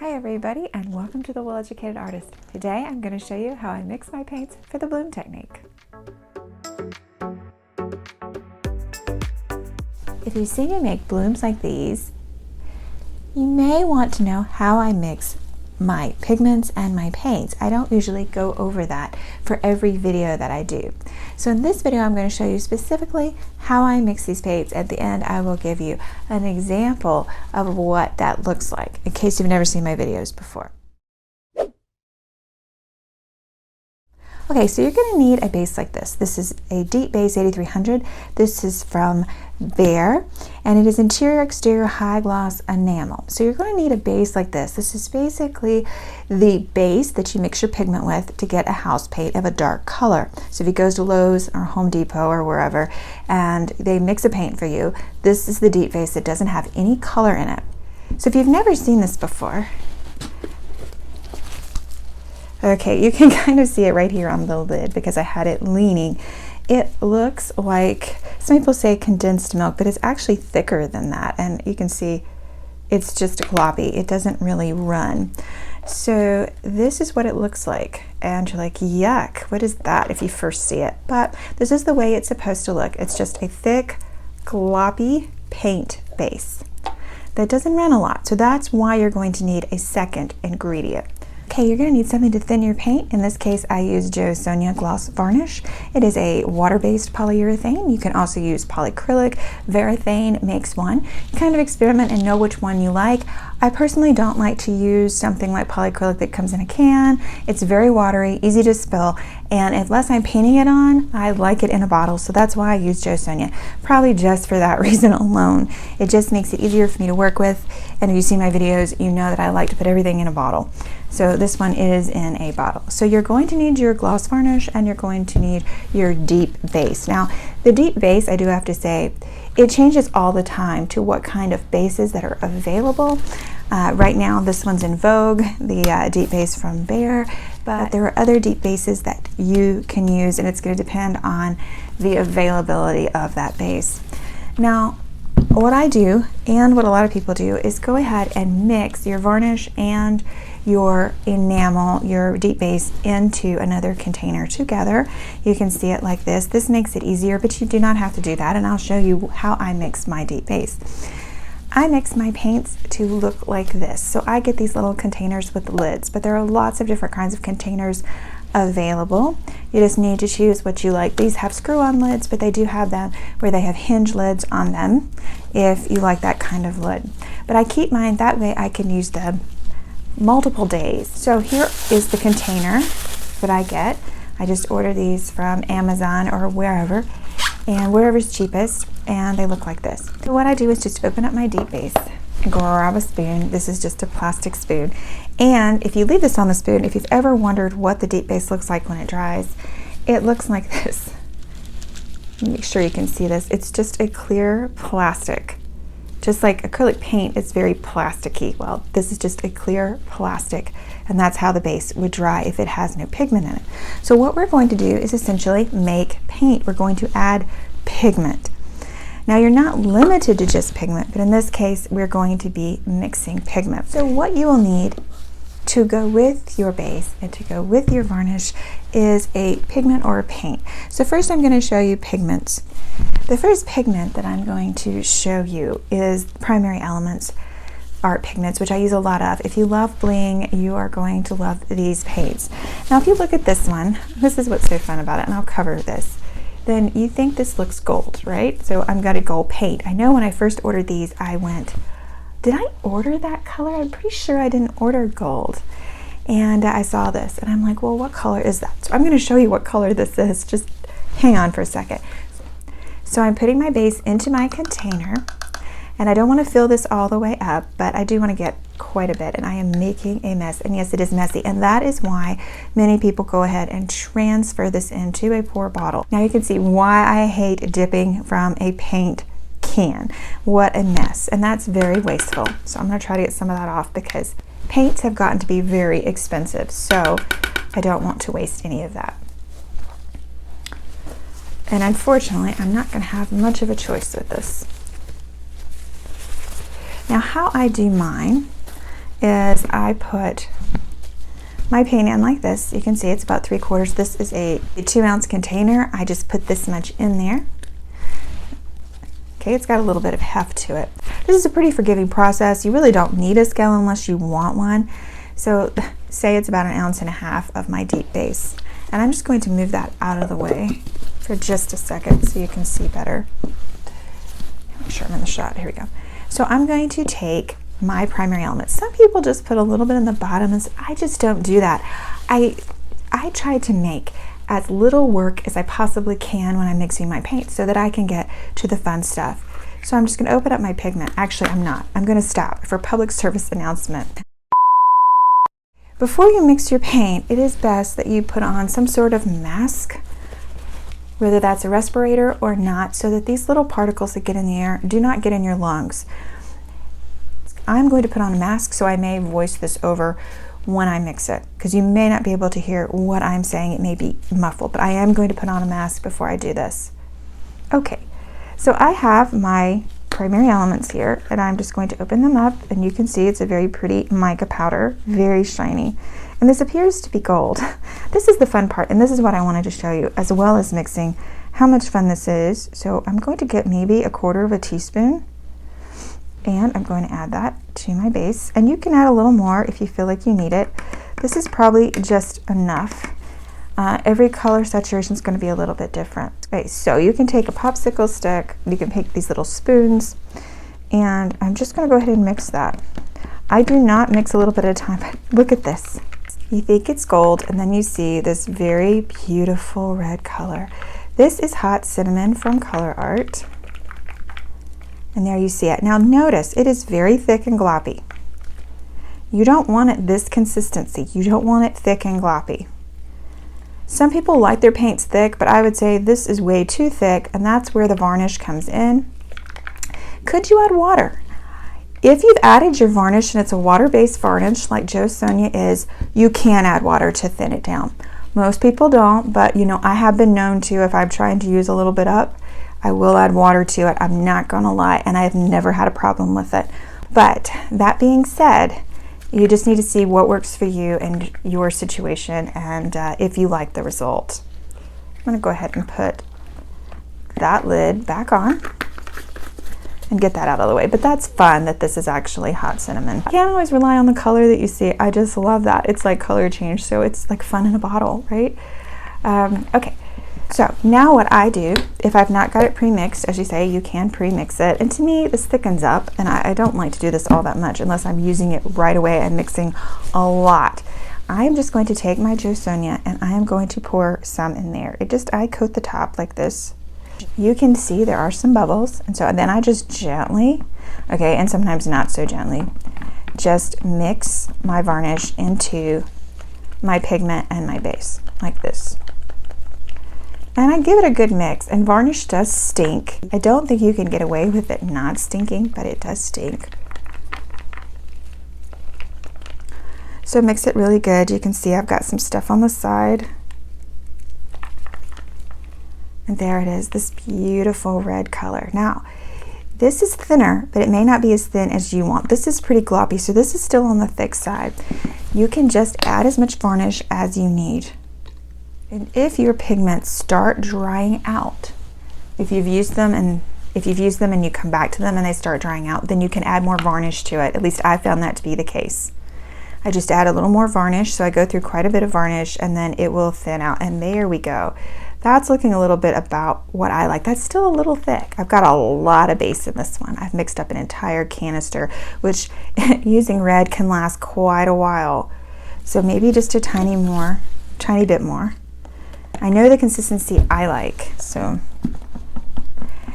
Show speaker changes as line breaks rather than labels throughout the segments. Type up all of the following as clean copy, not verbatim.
Hi everybody, and welcome to The Well-Educated Artist. Today I'm going to show you how I mix my paints for the bloom technique. If you see me make blooms like these, you may want to know how I mix my pigments and my paints. I don't usually go over that for every video that I do. So in this video I'm going to show you specifically how I mix these paints. At the end I will give you an example of what that looks like in case you've never seen my videos before. Okay, so you're going to need a base like this. This is a deep base 8300. This is from Behr, and it is interior exterior high gloss enamel. So you're going to need a base like this. This is basically the base that you mix your pigment with to get a house paint of a dark color. So if you go to Lowe's or Home Depot or wherever and they mix a paint for you, this is the deep base that doesn't have any color in it. So if you've never seen this before, okay, you can kind of see it right here on the lid because I had it leaning. It looks like, some people say condensed milk, but it's actually thicker than that. And you can see it's just gloppy. It doesn't really run. So this is what it looks like. And you're like, yuck, what is that if you first see it? But this is the way it's supposed to look. It's just a thick, gloppy paint base that doesn't run a lot. So that's why you're going to need a second ingredient. Okay, you're going to need something to thin your paint. In this case, I use Sonja Gloss Varnish. It is a water-based polyurethane. You can also use polyacrylic. Varathane makes one. You kind of experiment and know which one you like. I personally don't like to use something like polyacrylic that comes in a can. It's very watery, easy to spill, and unless I'm painting it on, I like it in a bottle, so that's why I use Sonja. Probably just for that reason alone. It just makes it easier for me to work with, and if you see my videos, you know that I like to put everything in a bottle. So this one is in a bottle. So you're going to need your gloss varnish and you're going to need your deep base. Now, the deep base, I do have to say, it changes all the time to what kind of bases that are available. Right now, this one's in vogue, the deep base from Behr, but there are other deep bases that you can use, and it's going to depend on the availability of that base. Now, what I do, and what a lot of people do, is go ahead and mix your varnish and your enamel, your deep base, into another container together. You can see it like this. This makes it easier, but you do not have to do that, and I'll show you how I mix my deep base. I mix my paints to look like this. So I get these little containers with lids, but there are lots of different kinds of containers available. You just need to choose what you like. These have screw-on lids, but they do have them where they have hinge lids on them if you like that kind of lid. But I keep mine that way I can use them multiple days. So here is the container that I get. I just order these from Amazon or wherever, and wherever's cheapest, and they look like this. So what I do is just open up my deep base and grab a spoon. This is just a plastic spoon, and if you leave this on the spoon, if you've ever wondered what the deep base looks like when it dries, it looks like this. Make sure you can see this. It's just a clear plastic. Just like acrylic paint is very plasticky. Well, this is just a clear plastic, and that's how the base would dry if it has no pigment in it. So what we're going to do is essentially make paint. We're going to add pigment. Now, you're not limited to just pigment, but in this case, we're going to be mixing pigment. So what you will need to go with your base and to go with your varnish is a pigment or a paint. So first I'm going to show you pigments. The first pigment that I'm going to show you is Primary Elements art pigments, which I use a lot of. If you love bling, you are going to love these paints. Now, if you look at this one, this is what's so fun about it, and I'll cover this. Then you think this looks gold, right? So I'm going to gold paint. I know when I first ordered these, I went, did I order that color? I'm pretty sure I didn't order gold. And I saw this and I'm like, well, what color is that? So I'm going to show you what color this is. Just hang on for a second. So I'm putting my base into my container, and I don't want to fill this all the way up, but I do want to get quite a bit, and I am making a mess. And yes, it is messy, and that is why many people go ahead and transfer this into a pour bottle. Now you can see why I hate dipping from a paint can. What a mess, and that's very wasteful. So I'm going to try to get some of that off because paints have gotten to be very expensive, so I don't want to waste any of that. And unfortunately, I'm not going to have much of a choice with this. Now, how I do mine is I put my paint in like this. You can see it's about 3/4. This is a 2-ounce container. I just put this much in there. Okay, it's got a little bit of heft to it. This is a pretty forgiving process. You really don't need a scale unless you want one. So say it's about 1.5 ounces of my deep base. And I'm just going to move that out of the way for just a second so you can see better. Make sure I'm in the shot. Here we go. So I'm going to take my primary element. Some people just put a little bit in the bottom, and I just don't do that. I try to make as little work as I possibly can when I'm mixing my paint so that I can get to the fun stuff. So I'm just going to open up my pigment. Actually, I'm not. I'm going to stop for public service announcement. Before you mix your paint, it is best that you put on some sort of mask, whether that's a respirator or not, so that these little particles that get in the air do not get in your lungs. I'm going to put on a mask, so I may voice this over when I mix it, because you may not be able to hear what I'm saying. It may be muffled, but I am going to put on a mask before I do this. Okay, so I have my primary elements here, and I'm just going to open them up, and you can see it's a very pretty mica powder, very shiny, and this appears to be gold. This is the fun part, and this is what I wanted to show you, as well as mixing, how much fun this is. So I'm going to get maybe 1/4 teaspoon, and I'm going to add that to my base, and you can add a little more if you feel like you need it. This is probably just enough. Every color saturation is going to be a little bit different. Okay, so you can take a popsicle stick, you can take these little spoons, and I'm just going to go ahead and mix that. I do not mix a little bit at a time, but look at this. You think it's gold, and then you see this very beautiful red color. This is hot cinnamon from ColourArte. And there you see it. Now notice, it is very thick and gloppy. You don't want it this consistency. You don't want it thick and gloppy. Some people like their paints thick, but I would say this is way too thick, and that's where the varnish comes in. Could you add water? If you've added your varnish and it's a water-based varnish like Joe Sonja is, you can add water to thin it down. Most people don't, but you know, I have been known to, if I'm trying to use a little bit up, I will add water to it. I'm not gonna lie, and I have never had a problem with it. But that being said, you just need to see what works for you and your situation, and if you like the result. I'm gonna go ahead and put that lid back on and get that out of the way. But that's fun that this is actually hot cinnamon. I can't always rely on the color that you see. I just love that. It's like color change, so it's like fun in a bottle, right? Okay. So now what I do, if I've not got it pre-mixed, as you say, you can pre-mix it. And to me, this thickens up, and I don't like to do this all that much unless I'm using it right away and mixing a lot. I am just going to take my Joe Sonja, and I am going to pour some in there. I coat the top like this. You can see there are some bubbles, and so then I just gently, okay, and sometimes not so gently, just mix my varnish into my pigment and my base, like this. And I give it a good mix, and varnish does stink. I don't think you can get away with it not stinking, but it does stink. So mix it really good. You can see I've got some stuff on the side. And there it is, this beautiful red color. Now, this is thinner, but it may not be as thin as you want. This is pretty gloppy, so this is still on the thick side. You can just add as much varnish as you need. And if your pigments start drying out, if you've used them and you come back to them and they start drying out, then you can add more varnish to it. At least I found that to be the case. I just add a little more varnish, so I go through quite a bit of varnish, and then it will thin out, and there we go. That's looking a little bit about what I like. That's still a little thick. I've got a lot of base in this one. I've mixed up an entire canister, which using red can last quite a while. So maybe just a tiny bit more. I know the consistency I like, so,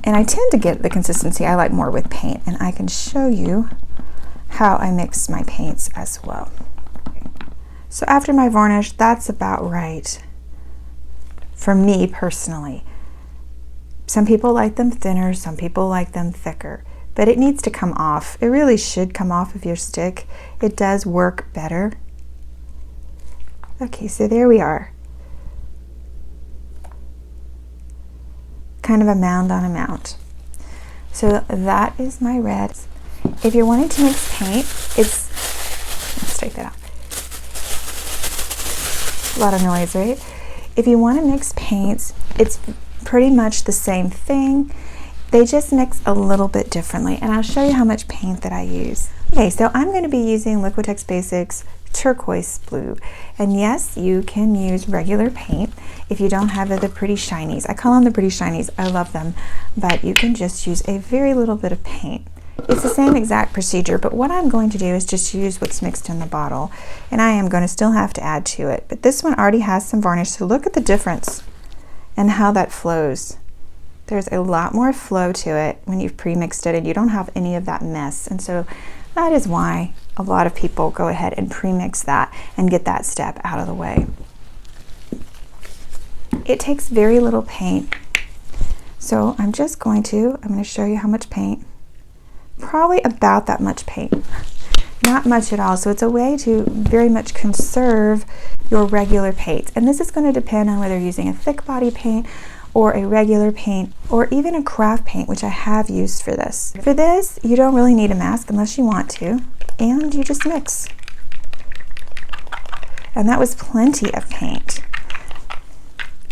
and I tend to get the consistency I like more with paint, and I can show you how I mix my paints as well. So after my varnish, that's about right for me personally. Some people like them thinner, some people like them thicker, but it needs to come off. It really should come off of your stick. It does work better. Okay, so there we are. Kind of a mound on a mound. So that is my red. If you're wanting to mix paint, check that out. A lot of noise, right? If you want to mix paints, it's pretty much the same thing. They just mix a little bit differently, and I'll show you how much paint that I use. Okay, so I'm going to be using Liquitex Basics Turquoise Blue, and yes, you can use regular paint if you don't have the pretty shinies. I call them the pretty shinies. I love them, but you can just use a very little bit of paint. It's the same exact procedure, but what I'm going to do is just use what's mixed in the bottle, and I am going to still have to add to it, but this one already has some varnish, so look at the difference and how that flows. There's a lot more flow to it when you've pre-mixed it and you don't have any of that mess, and so that is why a lot of people go ahead and pre-mix that and get that step out of the way. It takes very little paint, so I'm going to show you how much paint. Probably about that much paint, not much at all. So it's a way to very much conserve your regular paints, and this is going to depend on whether you're using a thick body paint or a regular paint, or even a craft paint, which I have used for this. For this, you don't really need a mask unless you want to, and you just mix. And that was plenty of paint.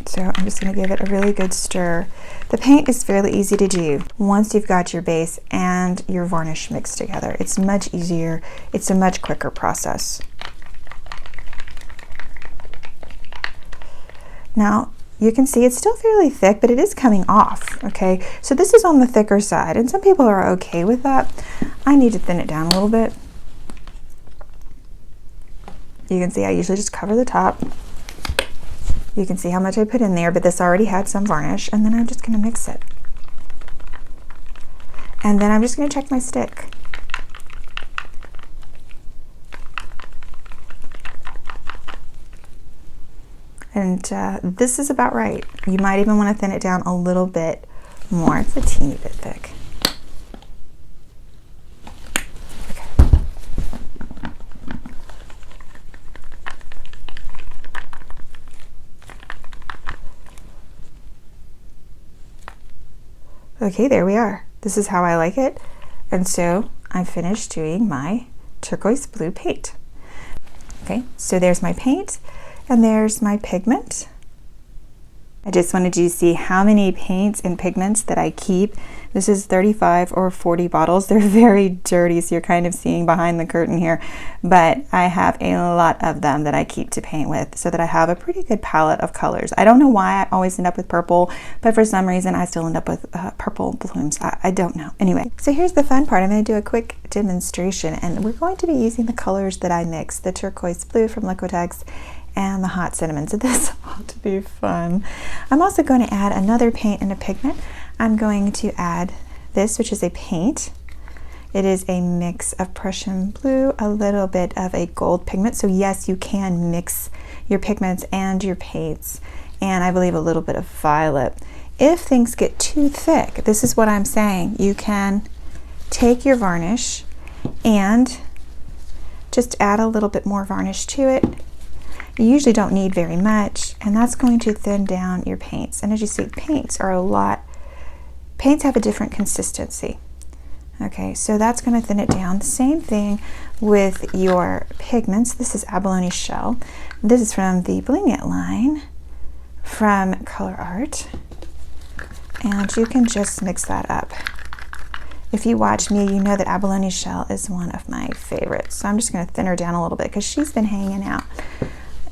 So I'm just going to give it a really good stir. The paint is fairly easy to do once you've got your base and your varnish mixed together. It's much easier. It's a much quicker process. Now, you can see it's still fairly thick, but it is coming off, okay? So this is on the thicker side, and some people are okay with that. I need to thin it down a little bit. You can see I usually just cover the top. You can see how much I put in there, but this already had some varnish, and then I'm just gonna mix it. And then I'm just gonna check my stick. And this is about right. You might even want to thin it down a little bit more. It's a teeny bit thick. Okay. Okay, there we are. This is how I like it. And so I'm finished doing my turquoise blue paint. Okay, so there's my paint. And there's my pigment. I just wanted you to see how many paints and pigments that I keep. This is 35 or 40 bottles. They're very dirty, so you're kind of seeing behind the curtain here. But I have a lot of them that I keep to paint with so that I have a pretty good palette of colors. I don't know why I always end up with purple, but for some reason I still end up with purple blooms. I don't know. Anyway, so here's the fun part. I'm going to do a quick demonstration, and we're going to be using the colors that I mixed, the turquoise blue from Liquitex and the hot cinnamon, so this ought to be fun. I'm also going to add another paint and a pigment. I'm going to add this, which is a paint. It is a mix of Prussian blue, a little bit of a gold pigment, so yes, you can mix your pigments and your paints, and I believe a little bit of violet. If things get too thick, this is what I'm saying, you can take your varnish and just add a little bit more varnish to it. You usually don't need very much, and that's going to thin down your paints. And as you see, paints have a different consistency. Okay, so that's going to thin it down. Same thing with your pigments. This is Abalone Shell. This is from the Bling It line from ColourArte, and you can just mix that up. If you watch me, you know that Abalone Shell is one of my favorites. So I'm just going to thin her down a little bit because she's been hanging out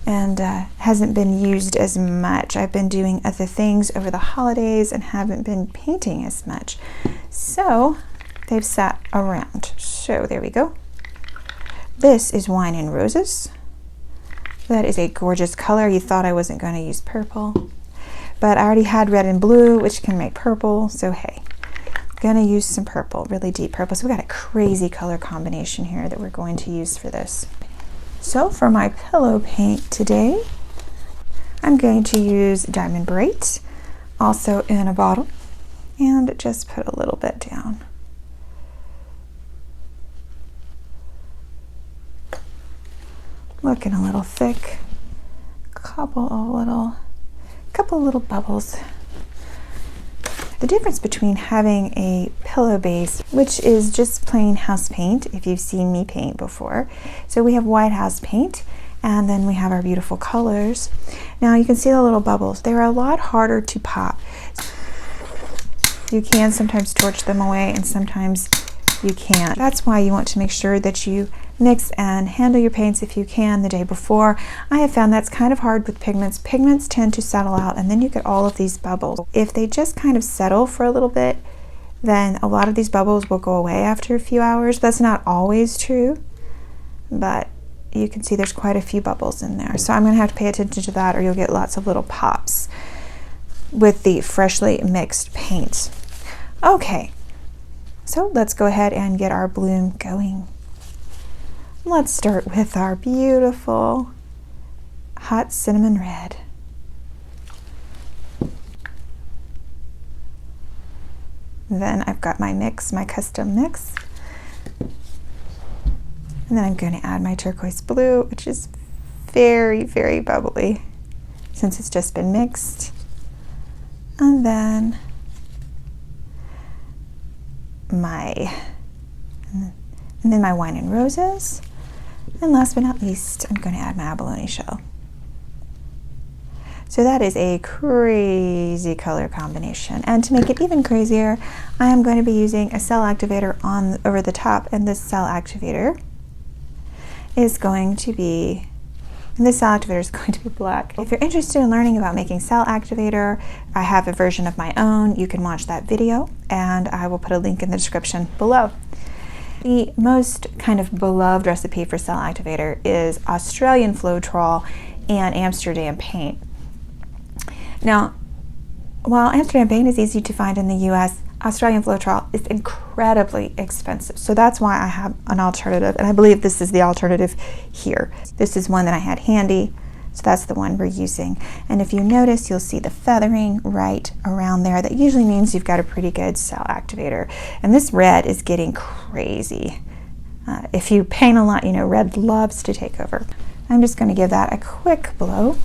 and hasn't been used as much. I've been doing other things over the holidays and haven't been painting as much. So they've sat around. So there we go. This is Wine and Roses. That is a gorgeous color. You thought I wasn't going to use purple, but I already had red and blue, which can make purple. So hey, I'm going to use some purple, really deep purple. So we got a crazy color combination here that we're going to use for this. So for my pillow paint today, I'm going to use Diamond Brite, also in a bottle, and just put a little bit down. Looking a little thick, couple little bubbles. The difference between having a pillow base, which is just plain house paint, if you've seen me paint before. So we have white house paint, and then we have our beautiful colors. Now you can see the little bubbles. They're a lot harder to pop. You can sometimes torch them away, and sometimes you can't. That's why you want to make sure that you mix and handle your paints if you can the day before. I have found that's kind of hard with pigments. Pigments tend to settle out, and then you get all of these bubbles. If they just kind of settle for a little bit, then a lot of these bubbles will go away after a few hours. That's not always true, but you can see there's quite a few bubbles in there. So I'm going to have to pay attention to that, or you'll get lots of little pops with the freshly mixed paint. Okay, so let's go ahead and get our bloom going. Let's start with our beautiful hot cinnamon red. Then I've got my mix, my custom mix. And then I'm going to add my turquoise blue, which is very, very bubbly since it's just been mixed. And then my wine and roses. And last but not least, I'm going to add my abalone shell. So that is a crazy color combination. And to make it even crazier, I am going to be using a cell activator over the top, and this cell activator is going to be black. If you're interested in learning about making cell activator, I have a version of my own. You can watch that video, and I will put a link in the description below. The most kind of beloved recipe for cell activator is Australian Floetrol and Amsterdam paint. Now, while Amsterdam paint is easy to find in the US, Australian Floetrol is incredibly expensive. So that's why I have an alternative, and I believe this is the alternative here. This is one that I had handy, so that's the one we're using. And if you notice, you'll see the feathering right around there. That usually means you've got a pretty good cell activator. And this red is getting crazy. If you paint a lot, you know, red loves to take over. I'm just going to give that a quick blow.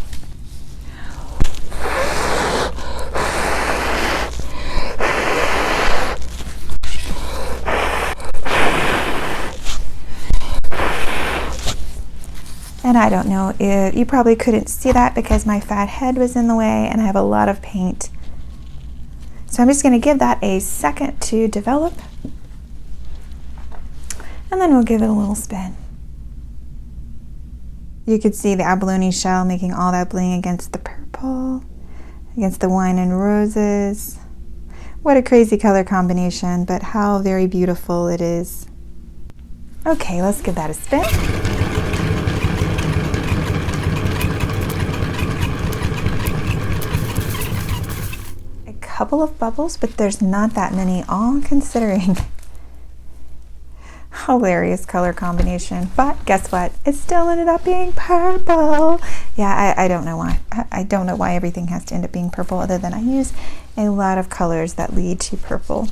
And I don't know if you probably couldn't see that because my fat head was in the way and I have a lot of paint. So I'm just going to give that a second to develop, and then we'll give it a little spin. You could see the abalone shell making all that bling against the purple, against the wine and roses. What a crazy color combination, but how very beautiful it is. Okay, let's give that a spin. Couple of bubbles, but there's not that many, all considering. Hilarious color combination, but guess what? It still ended up being purple. Yeah, I don't know why. I don't know why everything has to end up being purple, other than I use a lot of colors that lead to purple.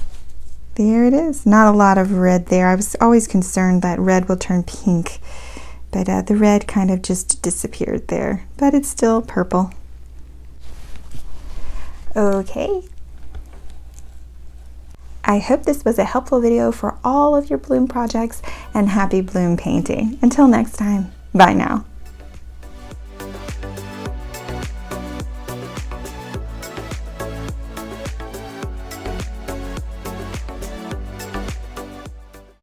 There it is. Not a lot of red there. I was always concerned that red will turn pink, but the red kind of just disappeared there, but it's still purple. Okay. I hope this was a helpful video for all of your bloom projects, and happy bloom painting. Until next time, bye now.